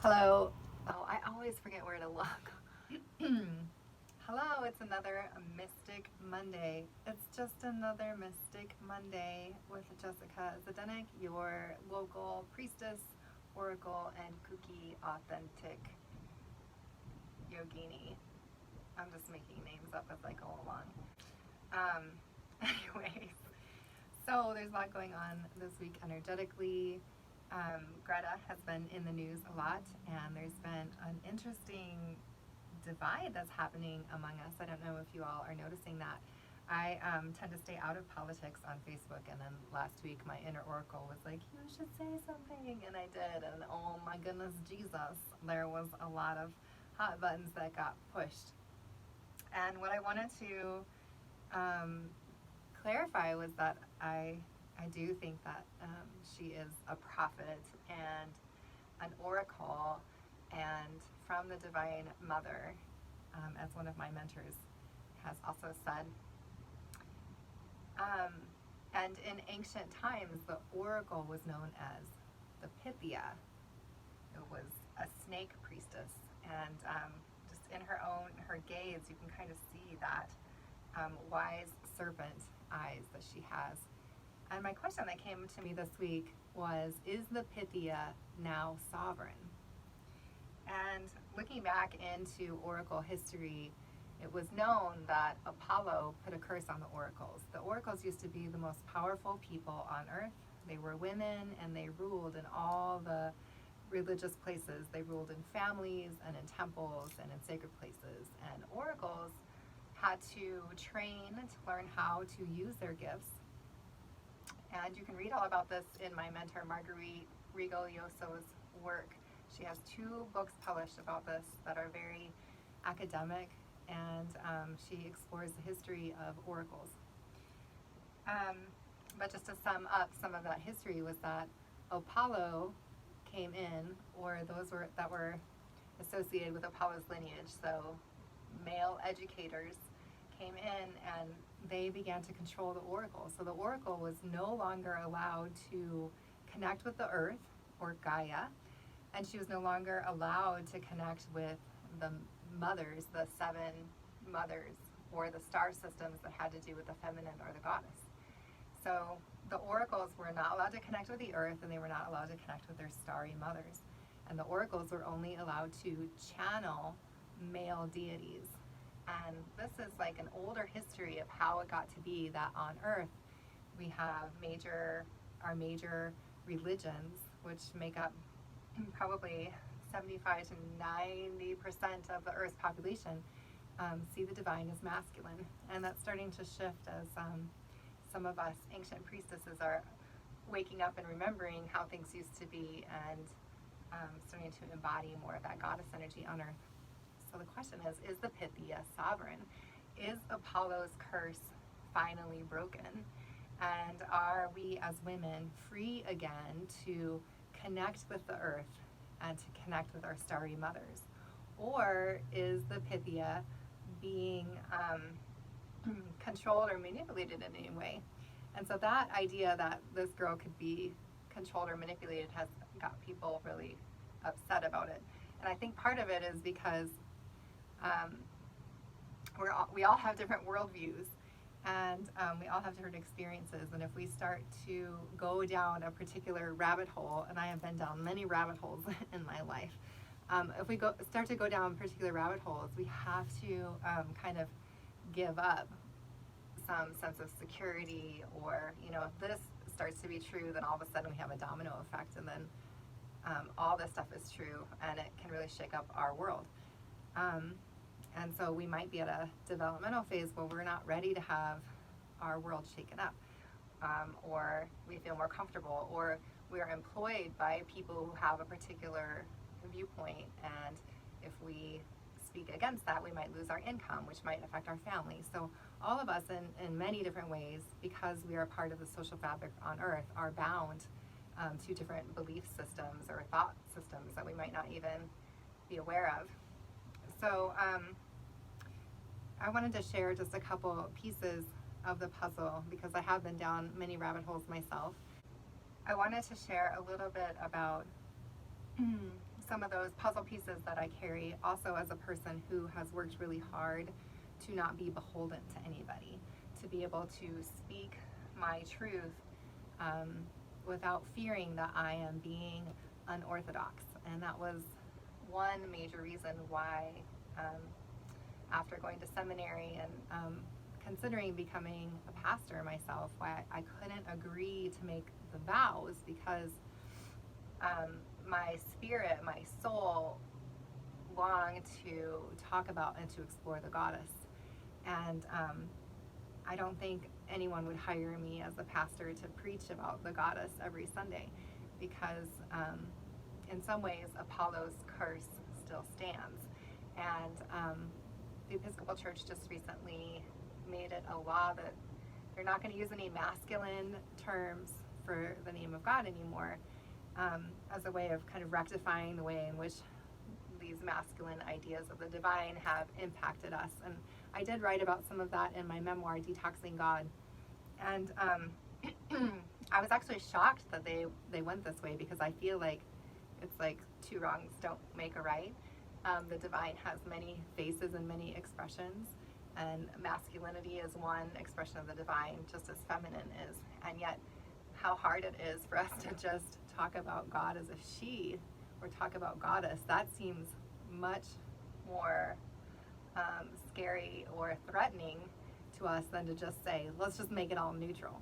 Hello. Oh, I always forget where to look. Hello, it's another Mystic Monday. It's just another Mystic Monday with Jessica Zdenek, your local priestess, oracle, and Kooky authentic yogini. I'm just making names up as I go along. Anyways, so there's a lot going on this week energetically. Greta has been in the news a lot, and there's been an interesting divide that's happening among us. I don't know if you all are noticing that. I tend to stay out of politics on Facebook, and then last week my inner oracle was like, you should say something, and I did, and oh my goodness Jesus, there was a lot of hot buttons that got pushed. And what I wanted to clarify was that I do think that she is a prophet and an oracle, and from the Divine Mother, as one of my mentors has also said. And in ancient times, the oracle was known as the Pythia. It was a snake priestess, and just in her gaze, you can kind of see that wise serpent eyes that she has. And my question that came to me this week was, is the Pythia now sovereign? And looking back into oracle history, it was known that Apollo put a curse on the oracles. The oracles used to be the most powerful people on earth. They were women, and they ruled in all the religious places. They ruled in families and in temples and in sacred places. And oracles had to train to learn how to use their gifts. And you can read all about this in my mentor Marguerite Rigoglioso's work. She has 2 books published about this that are very academic, and she explores the history of oracles. But just to sum up some of that history was that Apollo came in, or those that were associated with Apollo's lineage, so male educators came in and they began to control the oracle. So the oracle was no longer allowed to connect with the earth, or Gaia, and she was no longer allowed to connect with the mothers, the 7 mothers, or the star systems that had to do with the feminine or the goddess. So the oracles were not allowed to connect with the earth, and they were not allowed to connect with their starry mothers. And the oracles were only allowed to channel male deities. And this is like an older history of how it got to be that on earth we have our major religions, which make up probably 75 to 90% of the earth's population, see the divine as masculine. And that's starting to shift as some of us ancient priestesses are waking up and remembering how things used to be, and starting to embody more of that goddess energy on earth. So the question is the Pythia sovereign? Is Apollo's curse finally broken? And are we as women free again to connect with the earth and to connect with our starry mothers? Or is the Pythia being controlled or manipulated in any way? And so that idea that this girl could be controlled or manipulated has got people really upset about it. And I think part of it is because we all have different worldviews, and we all have different experiences. And if we start to go down a particular rabbit hole, and I have been down many rabbit holes in my life, if we start to go down particular rabbit holes, we have to kind of give up some sense of security, or if this starts to be true, then all of a sudden we have a domino effect, and then all this stuff is true, and it can really shake up our world. And so we might be at a developmental phase where we're not ready to have our world shaken up, or we feel more comfortable, or we are employed by people who have a particular viewpoint, and if we speak against that, we might lose our income, which might affect our family. So all of us in many different ways, because we are part of the social fabric on earth, are bound to different belief systems or thought systems that we might not even be aware of. So I wanted to share just a couple pieces of the puzzle, because I have been down many rabbit holes myself. I wanted to share a little bit about some of those puzzle pieces that I carry also as a person who has worked really hard to not be beholden to anybody, to be able to speak my truth without fearing that I am being unorthodox. And that was one major reason why, after going to seminary and considering becoming a pastor myself, why I couldn't agree to make the vows, because my spirit, my soul longed to talk about and to explore the goddess. And I don't think anyone would hire me as a pastor to preach about the goddess every Sunday, because in some ways Apollo's curse still stands. And the Episcopal Church just recently made it a law that they're not going to use any masculine terms for the name of God anymore, as a way of kind of rectifying the way in which these masculine ideas of the divine have impacted us. And I did write about some of that in my memoir, Detoxing God. And I was actually shocked that they went this way, because I feel like it's like two wrongs don't make a right. The divine has many faces and many expressions, and masculinity is one expression of the divine, just as feminine is. And yet, how hard it is for us to just talk about God as a she, or talk about goddess. That seems much more scary or threatening to us than to just say, let's just make it all neutral.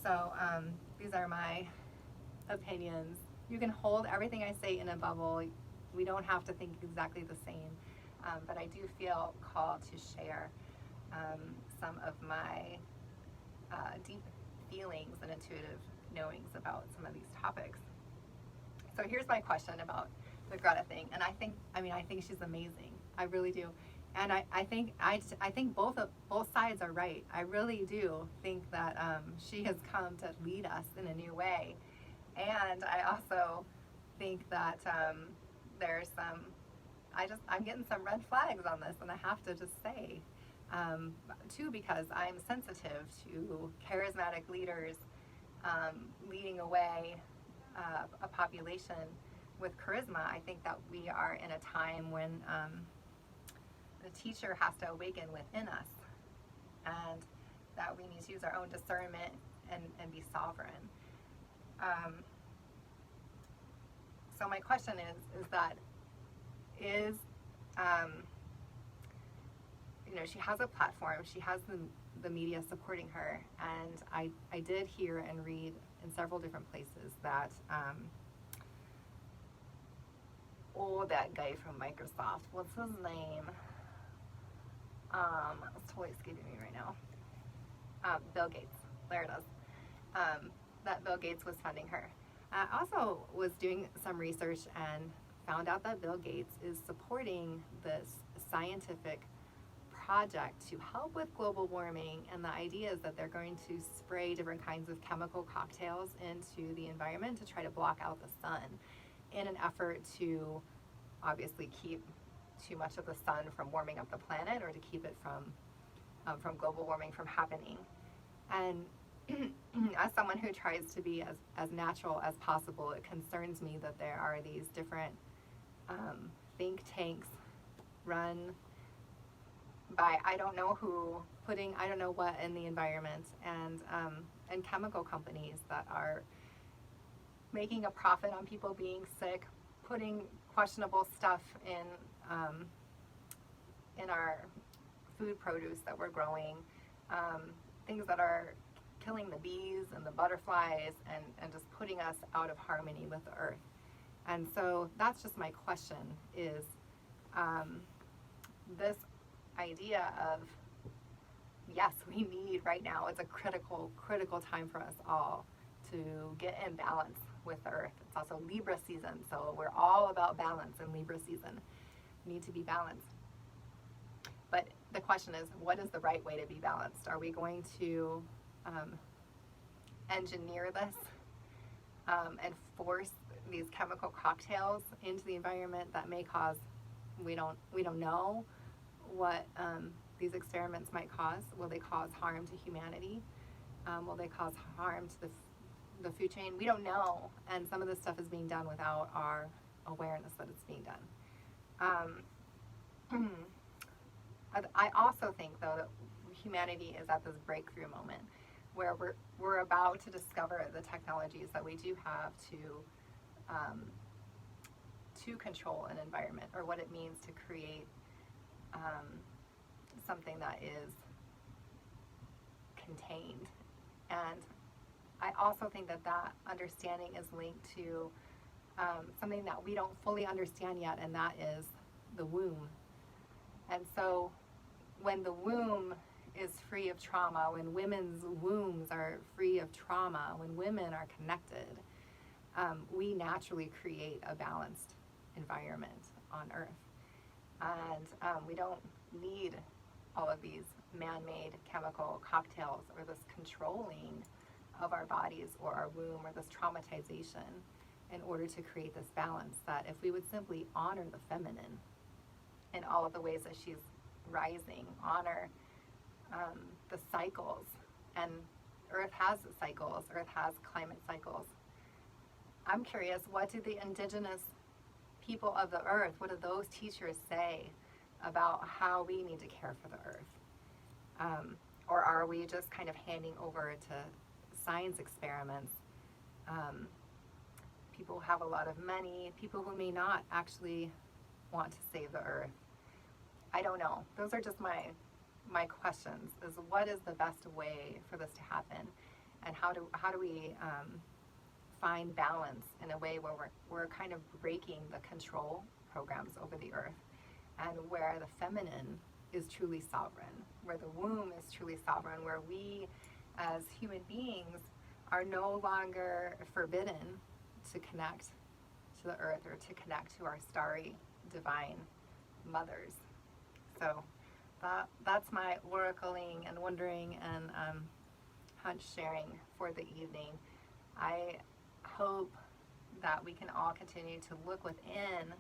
So these are my opinions. You can hold everything I say in a bubble. We don't have to think exactly the same, but I do feel called to share some of my deep feelings and intuitive knowings about some of these topics. So here's my question about the Greta thing, and I think she's amazing. I really do, and I think both sides are right. I really do think that she has come to lead us in a new way, and I also think that there's some. I'm getting some red flags on this, and I have to just say, too, because I'm sensitive to charismatic leaders leading away a population with charisma. I think that we are in a time when the teacher has to awaken within us, and that we need to use our own discernment and be sovereign. So my question is she has a platform, she has the media supporting her, and I did hear and read in several different places that that guy from Microsoft, what's his name? It's totally escaping me right now. Bill Gates, there it is. That Bill Gates was funding her. I also was doing some research and found out that Bill Gates is supporting this scientific project to help with global warming, and the idea is that they're going to spray different kinds of chemical cocktails into the environment to try to block out the sun, in an effort to obviously keep too much of the sun from warming up the planet, or to keep it from global warming from happening. And as someone who tries to be as natural as possible, it concerns me that there are these different think tanks run by I don't know who, putting I don't know what in the environment, and chemical companies that are making a profit on people being sick, putting questionable stuff in our food produce that we're growing, things that are killing the bees and the butterflies, and just putting us out of harmony with the earth. And so that's just my question, is this idea of, yes, we need right now, it's a critical time for us all to get in balance with the earth. It's also Libra season, so we're all about balance in Libra season. We need to be balanced. But the question is, what is the right way to be balanced? Are we going to engineer this and force these chemical cocktails into the environment that may cause, we don't know what these experiments might cause. Will they cause harm to humanity? Will they cause harm to the food chain? We don't know, and some of this stuff is being done without our awareness that it's being done. I also think, though, that humanity is at this breakthrough moment where we're about to discover the technologies that we do have to control an environment, or what it means to create something that is contained. And I also think that that understanding is linked to something that we don't fully understand yet, and that is the womb. And so when the womb is free of trauma, when women's wombs are free of trauma, when women are connected, we naturally create a balanced environment on Earth. And we don't need all of these man-made chemical cocktails, or this controlling of our bodies or our womb, or this traumatization, in order to create this balance. That if we would simply honor the feminine in all of the ways that she's rising, honor the cycles, and Earth has cycles, Earth has climate cycles. I'm curious, what do the indigenous people of the Earth, what do those teachers say about how we need to care for the Earth? Or are we just kind of handing over to science experiments? People have a lot of money, people who may not actually want to save the Earth. I don't know. Those are just my questions, is what is the best way for this to happen? And how do we find balance in a way where we're kind of breaking the control programs over the Earth, and where the feminine is truly sovereign, where the womb is truly sovereign, where we as human beings are no longer forbidden to connect to the Earth, or to connect to our starry divine mothers. So that's my oracling and wondering and hunch sharing for the evening. I hope that we can all continue to look within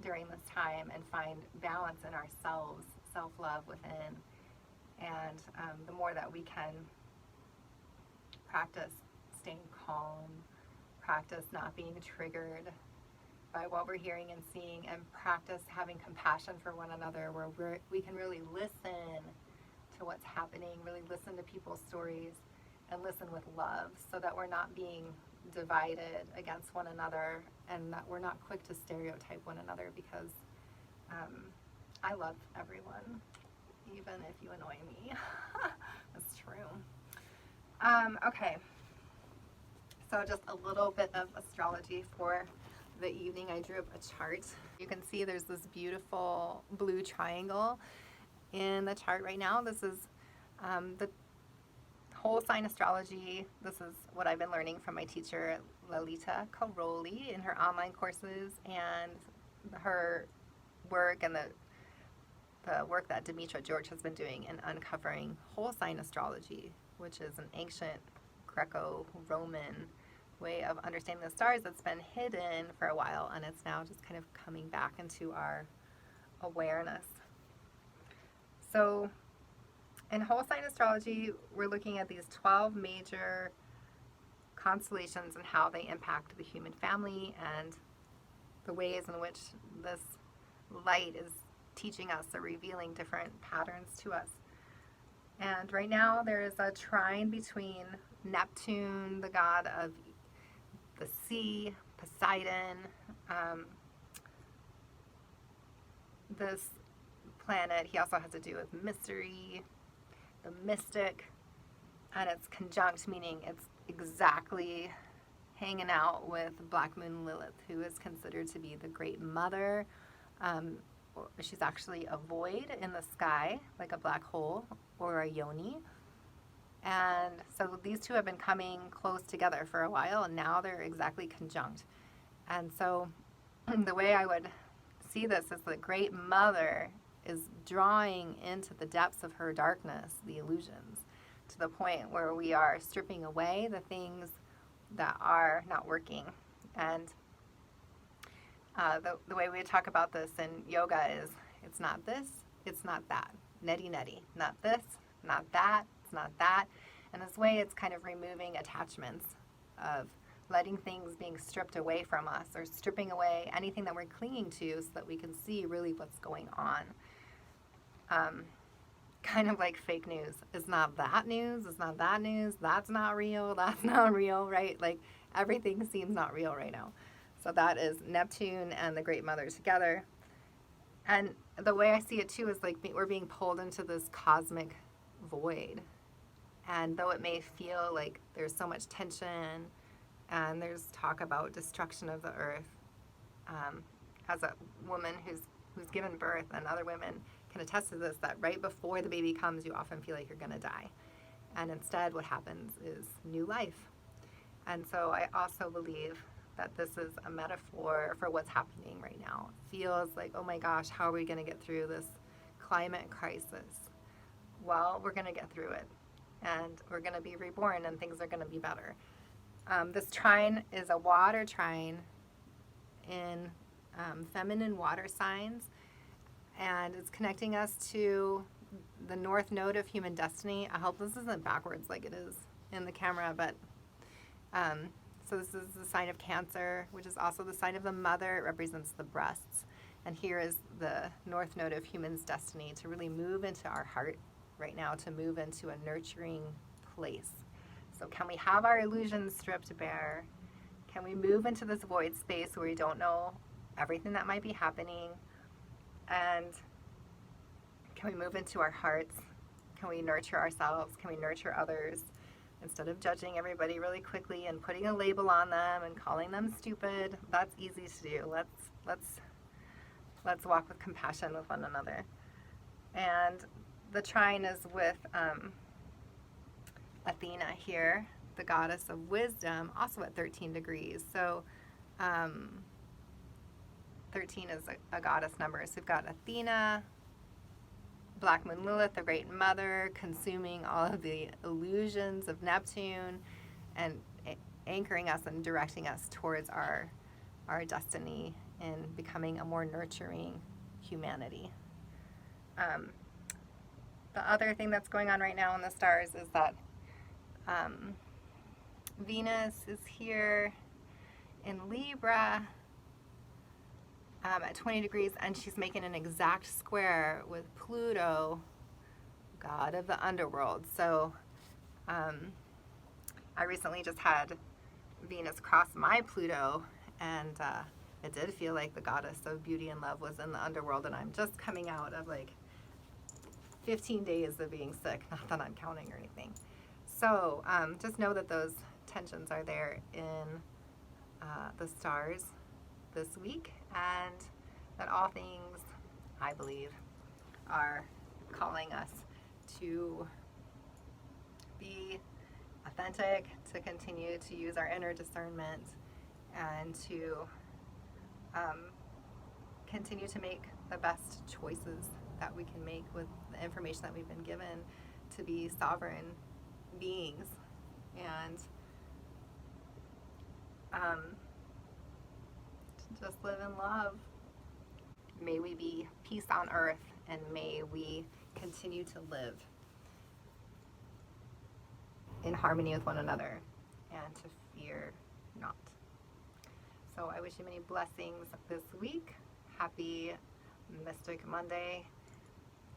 during this time and find balance in ourselves, self-love within. And the more that we can practice staying calm, practice not being triggered by what we're hearing and seeing, and practice having compassion for one another, where we can really listen to what's happening, really listen to people's stories, and listen with love, so that we're not being divided against one another, and that we're not quick to stereotype one another, because I love everyone, even if you annoy me. That's true. Okay, so just a little bit of astrology for the evening. I drew up a chart. You can see there's this beautiful blue triangle in the chart right now. This is the whole sign astrology. This is what I've been learning from my teacher Lalita Karoli in her online courses, and her work, and the work that Demetra George has been doing in uncovering whole sign astrology, which is an ancient Greco-Roman way of understanding the stars that's been hidden for a while, and it's now just kind of coming back into our awareness. So in whole sign astrology, we're looking at these 12 major constellations and how they impact the human family, and the ways in which this light is teaching us or revealing different patterns to us. And right now there is a trine between Neptune, the god of the sea, Poseidon. This planet, he also has to do with mystery, the mystic, and it's conjunct, meaning it's exactly hanging out with Black Moon Lilith, who is considered to be the great mother. She's actually a void in the sky, like a black hole or a yoni. And so these two have been coming close together for a while, and now they're exactly conjunct. And so the way I would see this is the great mother is drawing into the depths of her darkness the illusions, to the point where we are stripping away the things that are not working. And the way we talk about this in yoga is, it's not this, it's not that. Neti neti. Not this, not that, it's not that. And this way it's kind of removing attachments of letting things being stripped away from us, or stripping away anything that we're clinging to so that we can see really what's going on. Kind of like fake news. It's not that news, it's not that news, that's not real, that's not real, right? Like everything seems not real right now. So that is Neptune and the Great Mother together. And the way I see it too is like we're being pulled into this cosmic void. And though it may feel like there's so much tension and there's talk about destruction of the earth, as a woman who's given birth, and other women can attest to this, that right before the baby comes, you often feel like you're going to die. And instead what happens is new life. And so I also believe that this is a metaphor for what's happening right now. It feels like, oh my gosh, how are we going to get through this climate crisis? Well, we're going to get through it. And we're going to be reborn, and things are going to be better. This trine is a water trine in feminine water signs, and it's connecting us to the north node of human destiny. I hope this isn't backwards like it is in the camera, but so this is the sign of Cancer, which is also the sign of the mother. It represents the breasts. And here is the north node of human's destiny, to really move into our heart right now, to move into a nurturing place. So can we have our illusions stripped bare? Can we move into this void space where we don't know everything that might be happening? And can we move into our hearts? Can we nurture ourselves? Can we nurture others? Instead of judging everybody really quickly and putting a label on them and calling them stupid, that's easy to do. Let's walk with compassion with one another. And the trine is with Athena here, the goddess of wisdom, also at 13 degrees. So 13 is a goddess number. So we've got Athena, Black Moon Lilith, the Great Mother, consuming all of the illusions of Neptune and anchoring us and directing us towards our destiny in becoming a more nurturing humanity. The other thing that's going on right now in the stars is that Venus is here in Libra at 20 degrees, and she's making an exact square with Pluto, god of the underworld. So I recently just had Venus cross my Pluto, and it did feel like the goddess of beauty and love was in the underworld, and I'm just coming out of like 15 days of being sick, not that I'm counting or anything. So just know that those tensions are there in the stars this week, and that all things, I believe, are calling us to be authentic, to continue to use our inner discernment, and to continue to make the best choices that we can make with the information that we've been given, to be sovereign beings, and to just live in love. May we be peace on earth, and may we continue to live in harmony with one another, and to fear not. So I wish you many blessings this week. Happy Mystic Monday.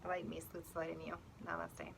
The light in me salutes the light in you. Namaste.